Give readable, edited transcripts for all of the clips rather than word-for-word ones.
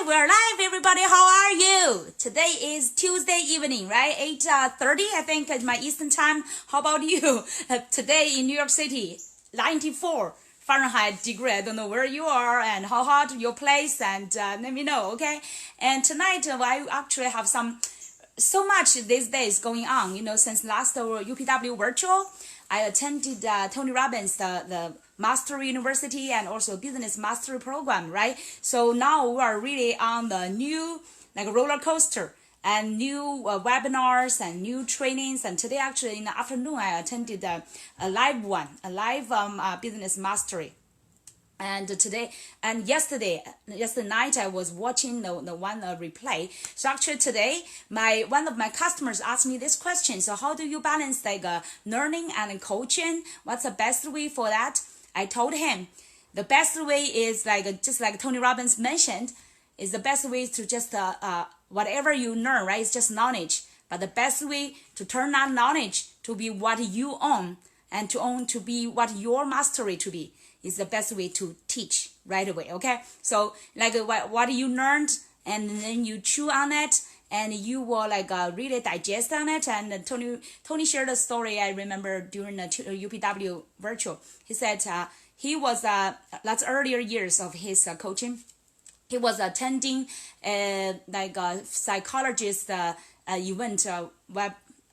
we're live, everybody. How are you? Today is Tuesday evening, right? 8:30, I think, is my Eastern time. How about you? Today in New York City, 94 Fahrenheit degree. I don't know where you are and how hot your place, and let me know, okay? And tonight, I actually have so much these days going on, since last UPW virtual. I attended Tony Robbins, the Mastery University and also Business Mastery Program, right? So now we are really on the new roller coaster and new webinars and new trainings. And today, actually, in the afternoon, I attended a live Business Mastery. And today and yesterday night I was watching the one replay. So actually today one of my customers asked me this question. So how do you balance learning and coaching? What's the best way for that? I told him the best way is just like Tony Robbins mentioned, is the best way to just whatever you learn, right? It's just knowledge. But the best way to turn that knowledge to be what you own and to be what your mastery to be is the best way to teach right away, okay? So what you learned, and then you chew on it, and you will really digest on it. And Tony shared a story I remember during the UPW virtual. He said he was that's earlier years of his coaching. He was attending a psychologist event,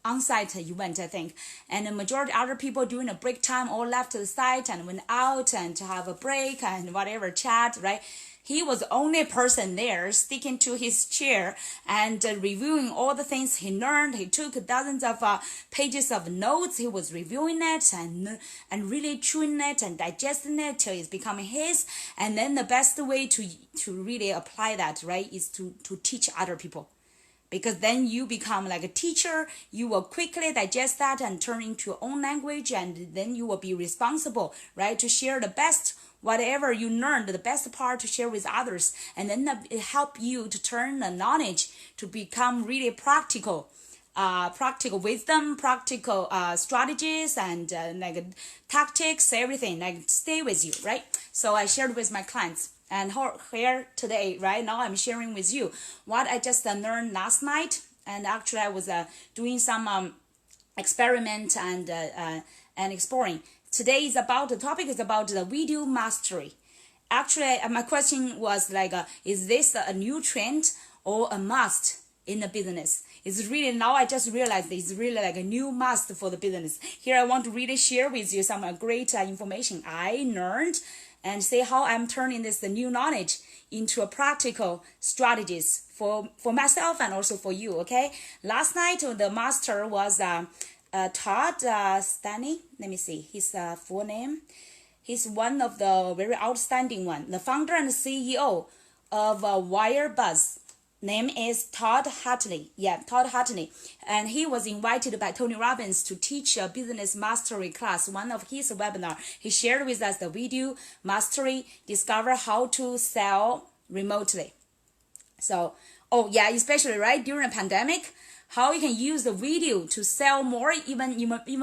on-site event, I think, and the majority other people during the break time all left the site and went out and to have a break and whatever chat, right? He was the only person there sticking to his chair and reviewing all the things he learned. He took dozens of pages of notes. He was reviewing it and really chewing it and digesting it till it's becoming his. And then the best way to really apply that, right, is to teach other people. Because then you become like a teacher, you will quickly digest that and turn into your own language, and then you will be responsible, right, to share the best, whatever you learned, the best part to share with others, and then it help you to turn the knowledge to become really practical wisdom, practical strategies, and tactics, everything, stay with you, right? So I shared with my clients. And here today, right now, I'm sharing with you what I just learned last night. And actually, I was doing some experiment and exploring. Today the topic is about the video mastery. Actually, my question was is this a new trend or a must in the business? It's really, now I just realized it's really like a new must for the business. Here I want to really share with you some great information I learned, and see how I'm turning the new knowledge into a practical strategies for myself and also for you, okay? Last night, the master was Todd Stanley. Let me see his full name. He's one of the very outstanding one. The founder and CEO of Wirebuzz. Name is Todd Hartley. Yeah, Todd Hartley. And he was invited by Tony Robbins to teach a business mastery class, one of his webinar. He shared with us the video mastery, discover how to sell remotely. So, especially right during the pandemic, how you can use the video to sell more, even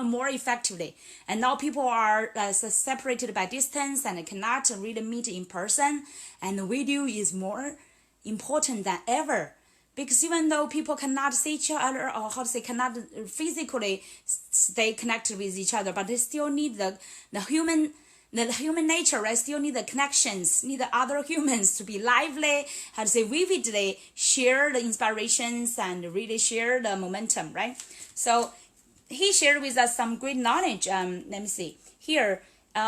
more effectively. And now people are separated by distance and cannot really meet in person, and the video is more important than ever, because even though people cannot see each other, or cannot physically stay connected with each other, but they still need the human nature, right? Still need the connections, need the other humans to be lively, vividly share the inspirations and really share the momentum, right? So he shared with us some great knowledge. Let me see here.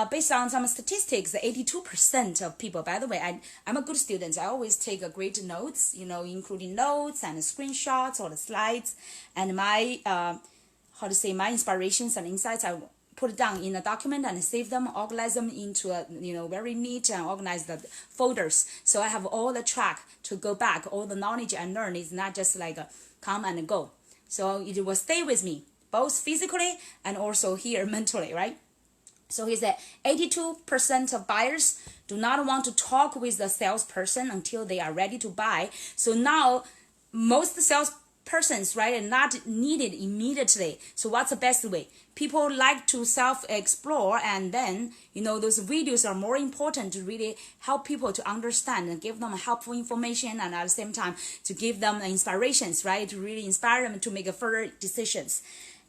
Based on some statistics, 82% of people, by the way, I'm a good student. I always take great notes, including notes and screenshots or the slides, and my, my inspirations and insights, I put it down in a document and save them, organize them into a, very neat and organized folders. So I have all the track to go back. All the knowledge I learned is not just come and go. So it will stay with me, both physically and also here mentally, right? So he said 82% of buyers do not want to talk with the salesperson until they are ready to buy. So now most persons, right, and not needed immediately. So what's the best way? People like to self-explore, and then, those videos are more important to really help people to understand and give them helpful information, and at the same time to give them inspirations, right, to really inspire them to make further decisions.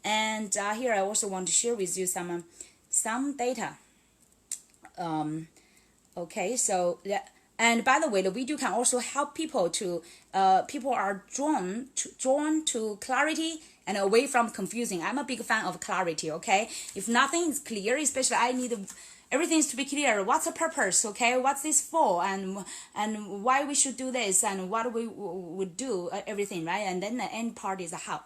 And here I also want to share with you some data. Okay, so and by the way, the video can also help people to people are drawn to clarity and away from confusing. I'm a big fan of clarity. Okay, if nothing is clear, especially I need everything to be clear. What's the purpose? Okay, what's this for? And why we should do this, and what we would do, everything, right? And then the end part is how.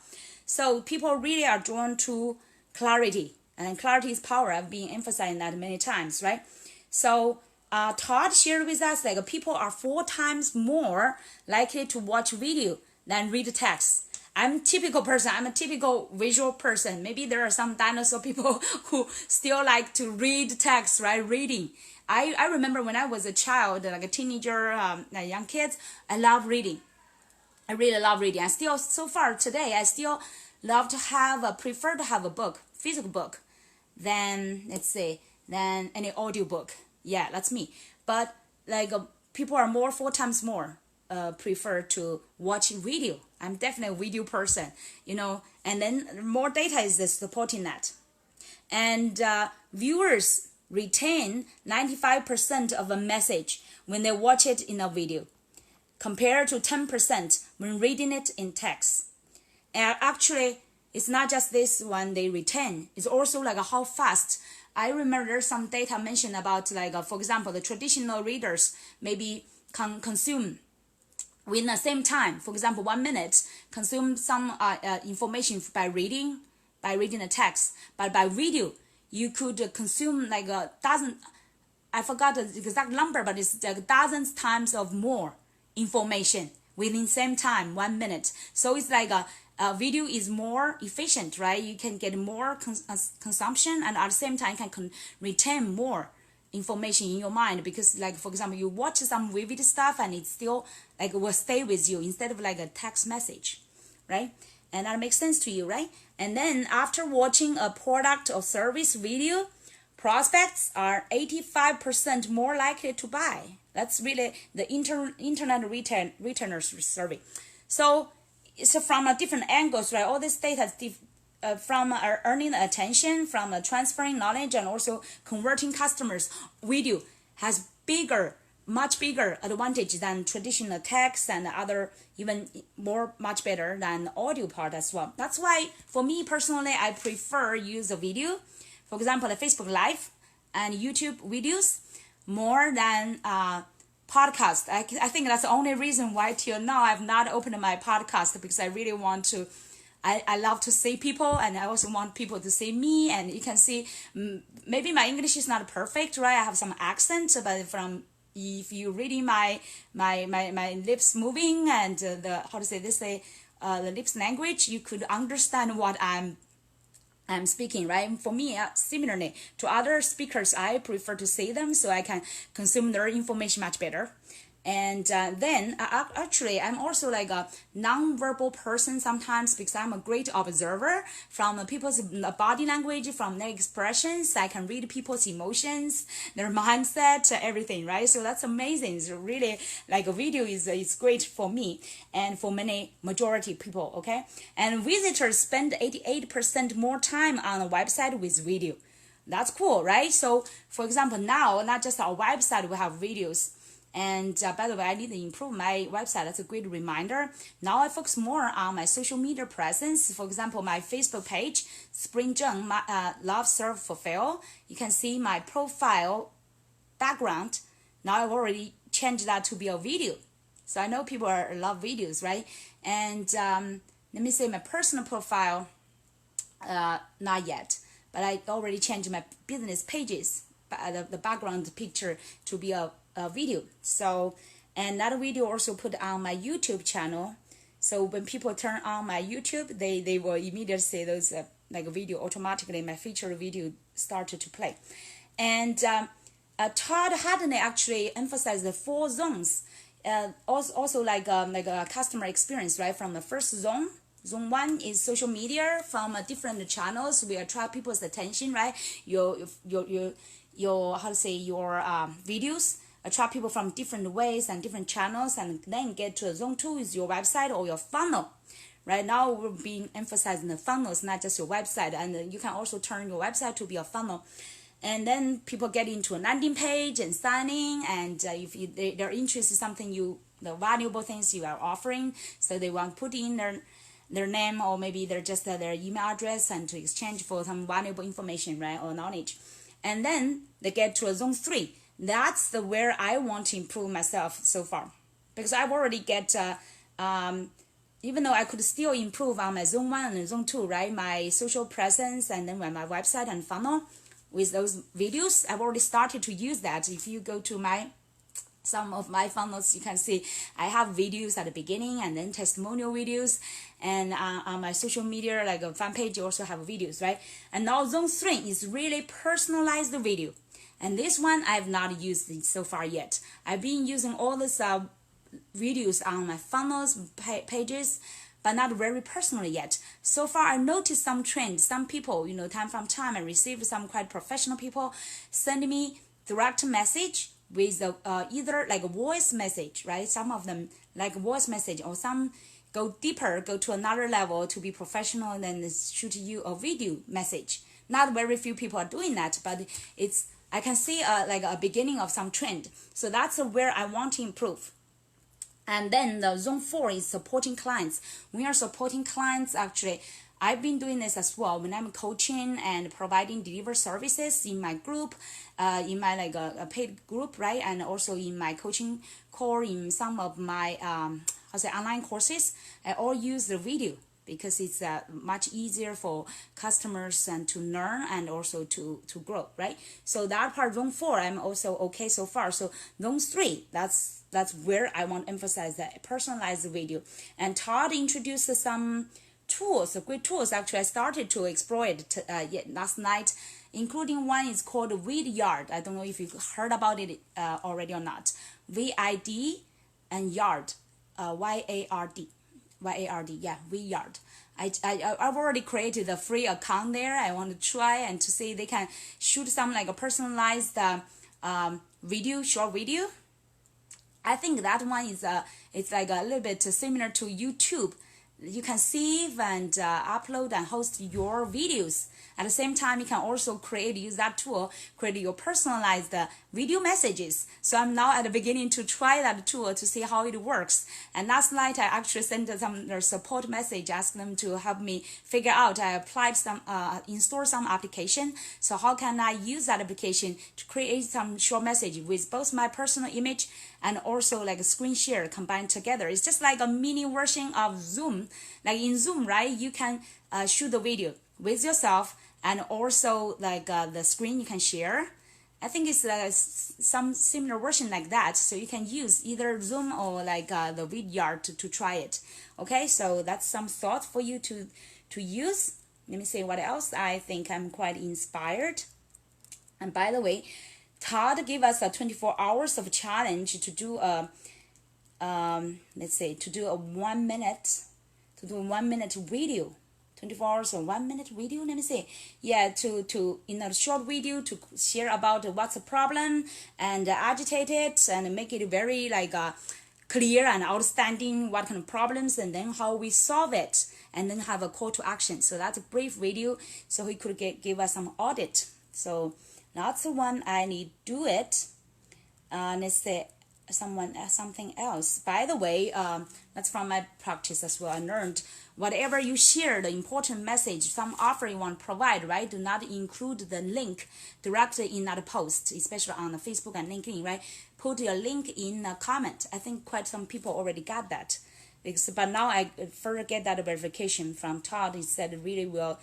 So people really are drawn to clarity, and clarity is power. I've been emphasizing that many times, right? So Todd shared with us like people are 4 times more likely to watch video than read text. I'm a typical person. I'm a typical visual person. Maybe there are some dinosaur people who still like to read text, right? Reading. I remember when I was a child, like a teenager, young kids, I love reading. I really love reading. I still, so far today, I still love to prefer to have a book, physical book, than, than any audio book. Yeah, that's me. But like people are 4 times more prefer to watch video. I'm definitely a video person, and then more data is supporting that. And viewers retain 95% of a message when they watch it in a video, compared to 10% when reading it in text. And actually, it's not just this one they retain. It's also like how fast. I remember there's some data mentioned about like, for example, the traditional readers maybe consume within the same time. For example, 1 minute, consume some information by reading the text. But by video, you could consume like a dozen, I forgot the exact number, but it's like dozens times of more information within same time, 1 minute. So it's like a video is more efficient, right? You can get more consumption, and at the same time can retain more information in your mind, because like, for example, you watch some vivid stuff and it still like will stay with you instead of like a text message, right? And that makes sense to you, right? And then after watching a product or service video, prospects are 85% more likely to buy. That's really the internet returners survey. So it's from a different angles, right? All this data from earning attention, from transferring knowledge, and also converting customers. Video has much bigger advantage than traditional text, and other even much better than the audio part as well. That's why for me personally, I prefer use a video. For example, the Facebook Live and YouTube videos more than podcast. I think that's the only reason why till now I've not opened my podcast, because I really want to, I love to see people, and I also want people to see me. And you can see maybe my English is not perfect, right? I have some accent, but if you reading my lips moving and the lips language, you could understand what I'm speaking, right? For me, similarly to other speakers, I prefer to see them so I can consume their information much better. And then actually, I'm also like a non-verbal person sometimes, because I'm a great observer from people's body language, from their expressions. I can read people's emotions, their mindset, everything, right? So that's amazing. It's really like a video is great for me and for many majority people, okay? And visitors spend 88% more time on a website with video. That's cool, right? So for example, now, not just our website, we have videos. And by the way, I need to improve my website. That's a great reminder. Now I focus more on my social media presence. For example, my Facebook page, Spring Zheng, Love, Serve, Fulfill. You can see my profile background. Now I've already changed that to be a video. So I know people love videos, right? And let me say my personal profile, not yet. But I already changed my business pages, the background picture to be a video. So, and that video also put on my YouTube channel. So when people turn on my YouTube, they will immediately see those like a video automatically. My featured video started to play. And Todd Hadney actually emphasized the 4 zones. Also like a customer experience, right? From the first zone, Zone 1 is social media from different channels. We attract people's attention, right? Your how to say, your videos attract people from different ways and different channels, and then get to Zone 2 is your website or your funnel. Right now, we're being emphasizing the funnels, not just your website, and you can also turn your website to be a funnel. And then people get into a landing page and sign in, and if they're interested in something, the valuable things you are offering, so they want to put in their name, or maybe they're just their email address, and to exchange for some valuable information, right, or knowledge. And then they get to a Zone 3. That's where I want to improve myself so far, because I've already get even though I could still improve on my Zone 1 and Zone 2, right, my social presence, and then my website and funnel with those videos, I've already started to use that. If you go to some of my funnels, you can see I have videos at the beginning, and then testimonial videos, and on my social media, like a fan page, you also have videos, right? And now Zone 3 is really personalized video. And this one I've not used so far yet. I've been using all these videos on my funnels pages, but not very personal yet. So far, I noticed some trends. Some people, time from time, I received some quite professional people sending me direct message with either like a voice message, right? Some of them like a voice message, or some go deeper, go to another level to be professional, and then shoot you a video message. Not very few people are doing that, but I can see like a beginning of some trend. So that's where I want to improve. And then the Zone 4 is supporting clients. We are supporting clients, actually. I've been doing this as well when I'm coaching and providing delivery services in my group, in my like a paid group, right? And also in my coaching core, in some of my online courses, I all use the video, because it's much easier for customers and to learn and also to grow, right? So that part, Zone 4, I'm also okay so far. So Zone 3, that's where I want to emphasize that personalized video. And Todd introduced some tools, great tools. Actually, I started to explore it last night, including one is called Vidyard. I don't know if you've heard about it already or not. VID and Yard, YARD. Yeah, Vidyard. I've already created a free account there. I want to try and to see they can shoot some like a personalized video, short video. I think that one is it's like a little bit similar to YouTube. You can save and upload and host your videos. At the same time, you can also use that tool, create your personalized video messages. So I'm now at the beginning to try that tool to see how it works. And last night, I actually sent their support message, asked them to help me figure out. I applied install some application. So how can I use that application to create some short message with both my personal image and also like a screen share combined together? It's just like a mini version of Zoom. Like in Zoom, right? You can shoot the video with yourself, and also like the screen you can share. I think it's some similar version like that. So you can use either Zoom or like the Vidyard to try it. Okay, so that's some thought for you to use. Let me see what else. I think I'm quite inspired. And by the way, Todd gave us a 24 hours of challenge to do a to do a 1 minute video. 24 hours or 1 minute video, let me see. Yeah, to in a short video to share about what's the problem and agitate it and make it very like clear and outstanding what kind of problems, and then how we solve it, and then have a call to action. So that's a brief video, so he could give us some audit. So that's the one I need to do it. Let's say something else. By the way, that's from my practice as well. I learned whatever you share, the important message, some offer you want to provide, right? Do not include the link directly in that post, especially on the Facebook and LinkedIn, right? Put your link in a comment. I think quite some people already got that. But now I further get that verification from Todd. He said it really will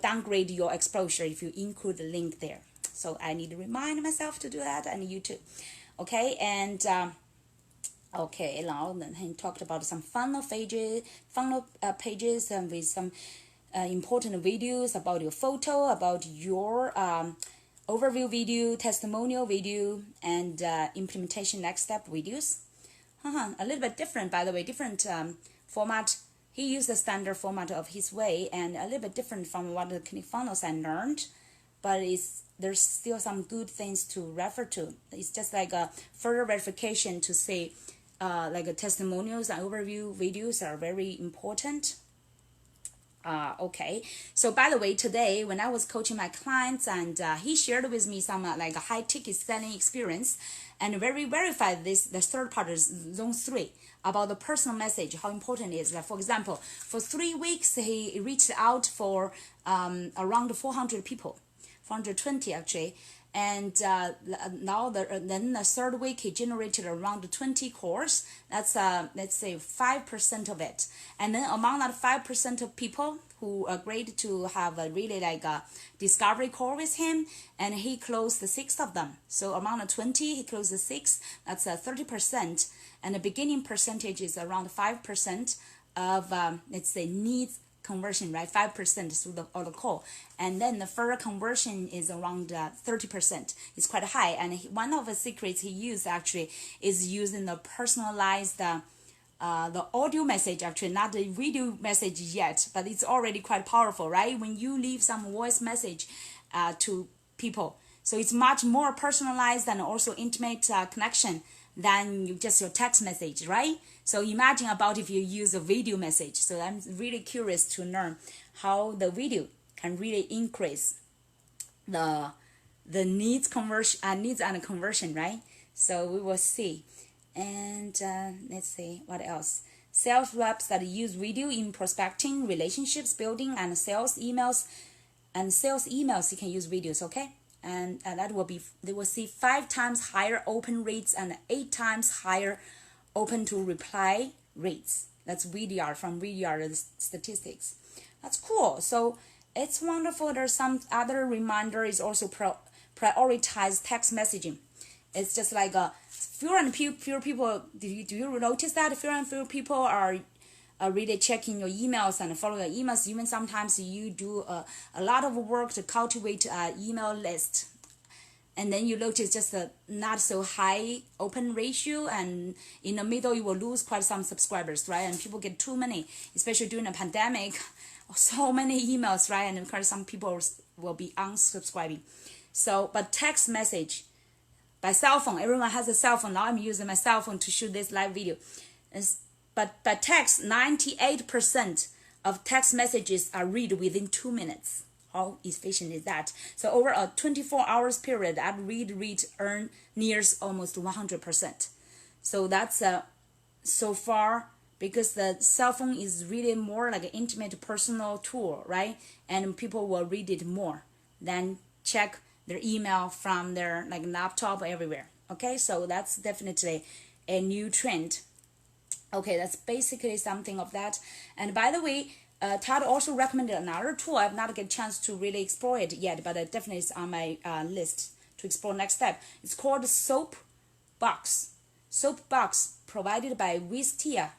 downgrade your exposure if you include the link there. So I need to remind myself to do that, and you too. Okay, and okay, now then he talked about some funnel pages and with some important videos about your photo, about your overview video, testimonial video, and implementation next step videos. A little bit different, by the way, different format he used the standard format of his way and a little bit different from what the ClickFunnels I learned, but there's still some good things to refer to. It's just like a further verification to say like testimonials and overview videos are very important. Okay, so by the way, today when I was coaching my clients and he shared with me some like a high ticket selling experience and verified the third part is zone 3 about the personal message, how important it is. Like for example, for 3 weeks he reached out for around 400 people, 420 actually, and now then the third week he generated around 20 calls. That's let's say 5% of it, and then among that 5% of people who agreed to have a really like a discovery call with him, and he closed 6 of them. So among the 20 he closed 6. That's 30%, and the beginning percentage is around 5% of let's say needs conversion, right? 5% through the call, and then the further conversion is around 30%. It's quite high, and one of the secrets he used actually is using the personalized the audio message, actually not the video message yet, but it's already quite powerful, right? When you leave some voice message to people, so it's much more personalized and also intimate connection than just your text message, right? So imagine about if you use a video message. So I'm really curious to learn how the video can really increase the needs and conversion, right? So we will see. And let's see what else. Sales reps that use video in prospecting, relationships building, and sales emails. And sales emails you can use videos, okay? And that will be, they will see 5 times higher open rates and 8 times higher open to reply rates. That's VDR, from VDR statistics. That's cool. So it's wonderful. There's some other reminder is also prioritize text messaging. It's just like fewer and fewer people. Do you notice that fewer and fewer people are really checking your emails and follow your emails? Even sometimes you do a lot of work to cultivate an email list, and then you notice just a not so high open ratio, and in the middle you will lose quite some subscribers, right? And people get too many, especially during the pandemic, so many emails, right? And of course some people will be unsubscribing. So, but text message by cell phone, everyone has a cell phone. Now I'm using my cell phone to shoot this live video. But by text, 98% of text messages are read within 2 minutes. How efficient is that? So over a 24 hours period, that read, earn nears almost 100%. So that's so far, because the cell phone is really more like an intimate personal tool, right? And people will read it more than check their email from their like laptop everywhere. Okay, so that's definitely a new trend. Okay, that's basically something of that. And by the way, Todd also recommended another tool. I've not get a chance to really explore it yet, but it definitely is on my list to explore next step. It's called Soapbox. Soapbox, provided by Wistia,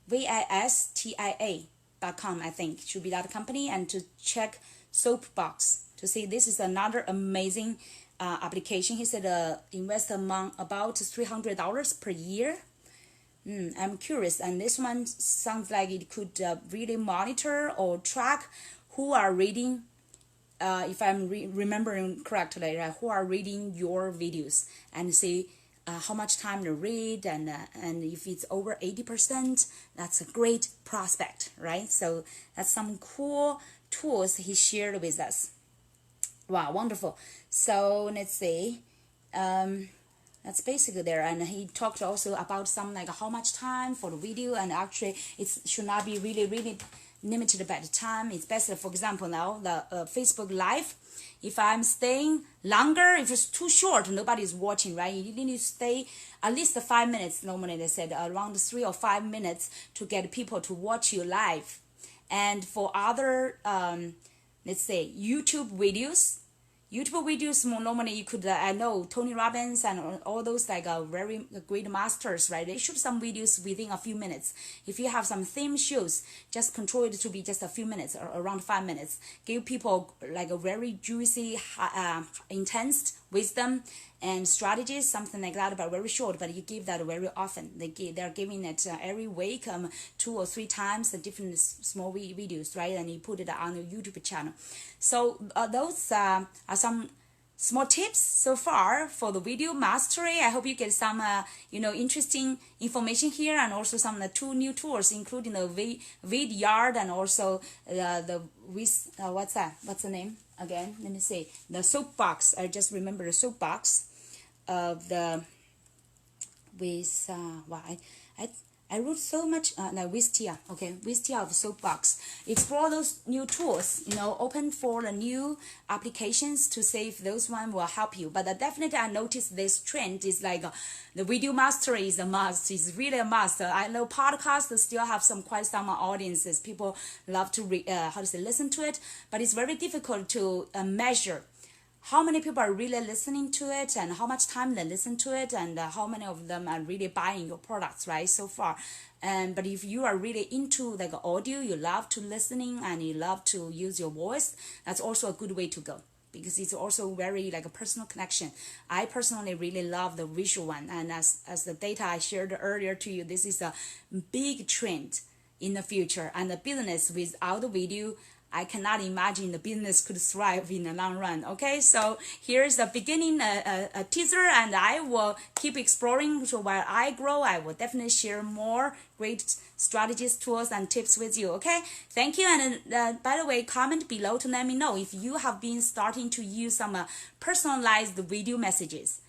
Vistia.com, I think should be that company, and to check Soapbox to see this is another amazing application. He said invest among about $300 per year. I'm curious, and this one sounds like it could really monitor or track who are reading, if I'm remembering correctly, right, who are reading your videos, and see how much time to read, and if it's over 80%, that's a great prospect, right? So that's some cool tools he shared with us. Wow, wonderful. So let's see. That's basically there, and he talked also about some like how much time for the video, and actually it should not be really limited by the time. It's best, for example, now the Facebook Live, if I'm staying longer, if it's too short, nobody's watching, right? You need to stay at least 5 minutes. Normally they said around 3 or 5 minutes to get people to watch you live. And for other let's say YouTube videos, normally you could, I know Tony Robbins and all those like very great masters, right? They shoot some videos within a few minutes. If you have some theme shows, just control it to be just a few minutes or around 5 minutes. Give people like a very juicy, intense wisdom and strategies, something like that, but very short. But you give that very often. They're giving it every week, 2 or 3 times, the different small videos, right? And you put it on your YouTube channel. So those are some small tips so far for the video mastery. I hope you get some interesting information here, and also some 2 new tools, including the vid yard, and also what's the name again? Let me see. The Soapbox. I just remember the Soapbox of the with I wrote so much, Wistia, okay, Wistia of Soapbox. Explore those new tools, open for the new applications to see if those one will help you. But definitely I noticed this trend is like the video mastery is a must. It's really a must. I know podcasts still have quite some audiences. People love to listen to it, but it's very difficult to measure how many people are really listening to it, and how much time they listen to it, and how many of them are really buying your products, right, so far. But if you are really into like audio, you love to listening and you love to use your voice, that's also a good way to go, because it's also very like a personal connection. I personally really love the visual one, and as the data I shared earlier to you, this is a big trend in the future, and the business without the video, I cannot imagine the business could thrive in the long run. Okay, so here's the beginning, a teaser, and I will keep exploring. So while I grow, I will definitely share more great strategies, tools, and tips with you. Okay, thank you. And by the way, comment below to let me know if you have been starting to use some personalized video messages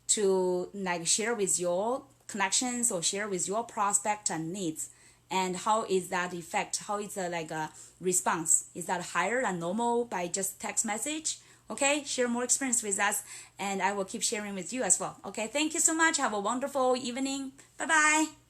to like share with your connections or share with your prospect and needs. And how is that effect? How is like a response? Is that higher than normal by just text message? Okay, share more experience with us, and I will keep sharing with you as well. Okay, thank you so much. Have a wonderful evening. Bye-bye.